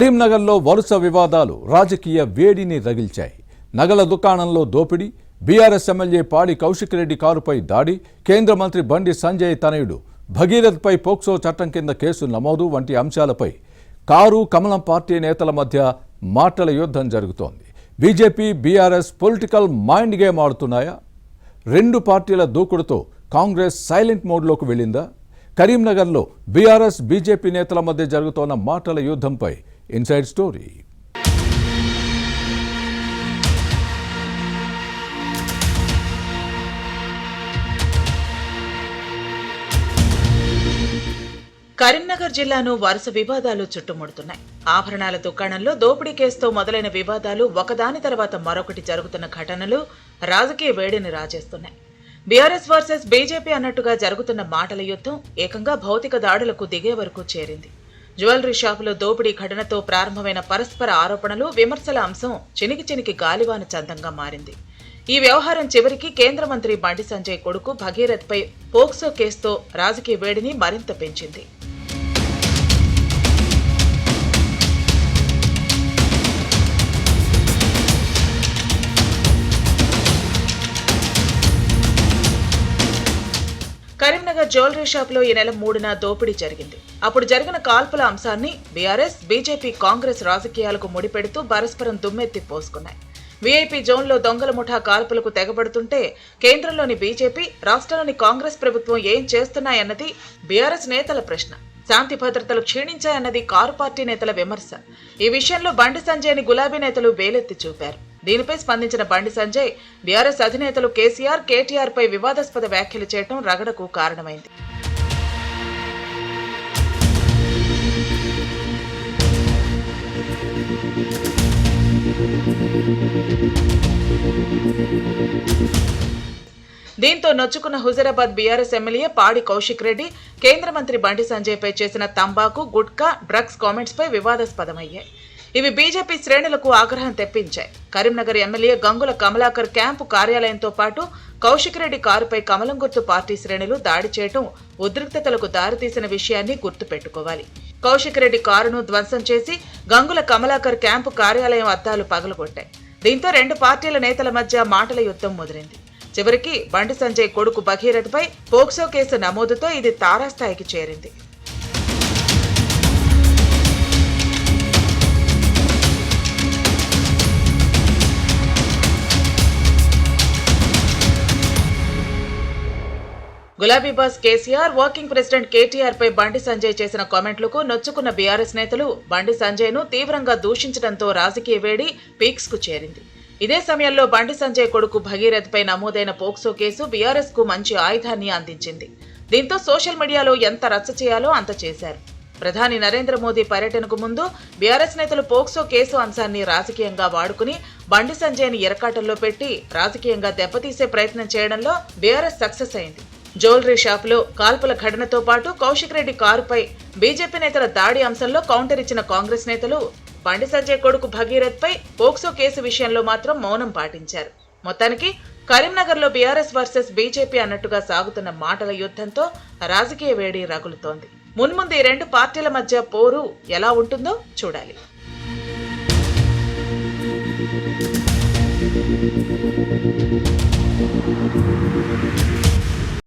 కరీంనగర్లో వరుస వివాదాలు రాజకీయ వేడిని రగిల్చాయి. నగల దుకాణంలో దోపిడీ, బీఆర్ఎస్ ఎమ్మెల్యే పాడి కౌశిక్ రెడ్డి కారుపై దాడి, కేంద్ర మంత్రి బండి సంజయ్ తనయుడు భగీరథ్పై పోక్సో చట్టం కింద కేసు నమోదు వంటి అంశాలపై కారు కమలం పార్టీ నేతల మధ్య మాటల యుద్ధం జరుగుతోంది. BJP BRS political mind game ఆడుతున్నాయా? రెండు పార్టీల దూకుడుతో కాంగ్రెస్ సైలెంట్ మోడ్లోకి వెళ్ళిందా? కరీంనగర్లో బీఆర్ఎస్ బీజేపీ నేతల మధ్య జరుగుతోన్న మాటల యుద్ధంపై ఇన్సైడ్ స్టోరీ. కరీంనగర్ జిల్లాను వరుస వివాదాలు చుట్టుముడుతున్నాయి. ఆభరణాల దుకాణంలో దోపిడీ కేసుతో మొదలైన వివాదాలు ఒకదాని తర్వాత మరొకటి జరుగుతున్న ఘటనలు రాజకీయ వేడిని రాజేస్తున్నాయి. బీఆర్ఎస్ వర్సెస్ బీజేపీ అన్నట్టుగా జరుగుతున్న మాటల యుద్ధం ఏకంగా భౌతిక దాడులకు దిగే వరకు చేరింది. జ్యువెలరీ షాపులో దోపిడీ ఘటనతో ప్రారంభమైన పరస్పర ఆరోపణలు, విమర్శల అంశం చినికి గాలివాన చందంగా మారింది. ఈ వ్యవహారం చివరికి కేంద్ర మంత్రి బండి సంజయ్ కొడుకు భగీరథ్పై పోక్సో కేసుతో రాజకీయ వేడిని మరింత పెంచింది. కరీంనగర్ జ్యువెలరీ షాప్లో ఈ నెల 3న దోపిడీ జరిగింది. అప్పుడు జరిగిన కాల్పుల అంశాన్ని బీఆర్ఎస్, బీజేపీ, కాంగ్రెస్ రాజకీయాలకు ముడిపెడుతూ పరస్పరం దుమ్మెత్తి పోసుకున్నాయి. వీఐపీ జోన్లో దొంగల ముఠా కాల్పులకు తెగబడుతుంటే కేంద్రంలోని బీజేపీ, రాష్ట్రంలోని కాంగ్రెస్ ప్రభుత్వం ఏం చేస్తున్నాయన్నది బీఆర్ఎస్ నేతల ప్రశ్న. శాంతి భద్రతలు క్షీణించాయన్నది కారు పార్టీ నేతల విమర్శ. ఈ విషయంలో బండి సంజయ్ని గులాబీ నేతలు వేలెత్తి చూపారు. దీనిపై స్పందించిన బండి సంజయ్ బీఆర్ఎస్ అధినేతలు కేసీఆర్, కేటీఆర్ పై వివాదాస్పద వ్యాఖ్యలు చేయడం రగడకు కారణమైంది. దీంతో నొచ్చుకున్న హుజరాబాద్ బీఆర్ఎస్ ఎమ్మెల్యే పాడి కౌశిక్ రెడ్డి కేంద్ర మంత్రి బండి సంజయ్ పై చేసిన తంబాకు, గుట్కా, డ్రగ్స్ కామెంట్స్ పై వివాదాస్పదమయ్యాయి. ఇవి బీజేపీ శ్రేణులకు ఆగ్రహం తెప్పించాయి. కరీంనగర్ ఎమ్మెల్యే గంగుల కమలాకర్ క్యాంపు కార్యాలయంతో పాటు కౌశిక్ రెడ్డి కారుపై కమలం గుర్తు పార్టీ శ్రేణులు దాడి చేయడం ఉద్రిక్తతలకు దారితీసిన విషయాన్ని గుర్తుపెట్టుకోవాలి. కౌశిక్ రెడ్డి కారును ధ్వంసం చేసి గంగుల కమలాకర్ క్యాంపు కార్యాలయం అద్దాలు పగలగొట్టాయి. దీంతో రెండు పార్టీల నేతల మధ్య మాటల యుద్ధం ముదిరింది. చివరికి బండి సంజయ్ కొడుకు భగీరథ్పై పోక్సో కేసు నమోదుతో ఇది తారాస్థాయికి చేరింది. గులాబీ boss KCR, working president KTR పై బండి సంజయ్ చేసిన కామెంట్లకు నొచ్చుకున్న బీఆర్ఎస్ నేతలు బండి సంజయ్ ను తీవ్రంగా దూషించడంతో రాజకీయ వేడి పీక్స్ కు చేరింది. ఇదే సమయంలో బండి సంజయ్ కొడుకు భగీరథ్ పై నమోదైన పోక్సో కేసు బీఆర్ఎస్ కు మంచి ఆయుధాన్ని అందించింది. దీంతో సోషల్ మీడియాలో ఎంత రచ్చ చేయాలో అంత చేశారు. ప్రధాని నరేంద్ర మోదీ పర్యటనకు ముందు బీఆర్ఎస్ నేతలు పోక్సో కేసు అంశాన్ని రాజకీయంగా వాడుకుని బండి సంజయ్ ని ఇరకాటంలో పెట్టి రాజకీయంగా దెబ్బతీసే ప్రయత్నం చేయడంలో బీఆర్ఎస్ సక్సెస్ అయింది. జ్యువెలరీ షాపులో కాల్పుల ఘటనతో పాటు కౌశిక్ రెడ్డి కారుపై బీజేపీ నేతల దాడి అంశంలో కౌంటర్ ఇచ్చిన కాంగ్రెస్ నేతలు బండి సంజయ్ కొడుకు భగీరథ్ పై పోక్సో కేసు విషయంలో మాత్రం మౌనం పాటించారు. మొత్తానికి కరీంనగర్లో బీఆర్ఎస్ వర్సెస్ బీజేపీ అన్నట్టుగా సాగుతున్న మాటల యుద్ధంతో రాజకీయ వేడి రగులుతోంది. మున్ముందు ఈ రెండు పార్టీల మధ్య పోరు ఎలా ఉంటుందో చూడాలి.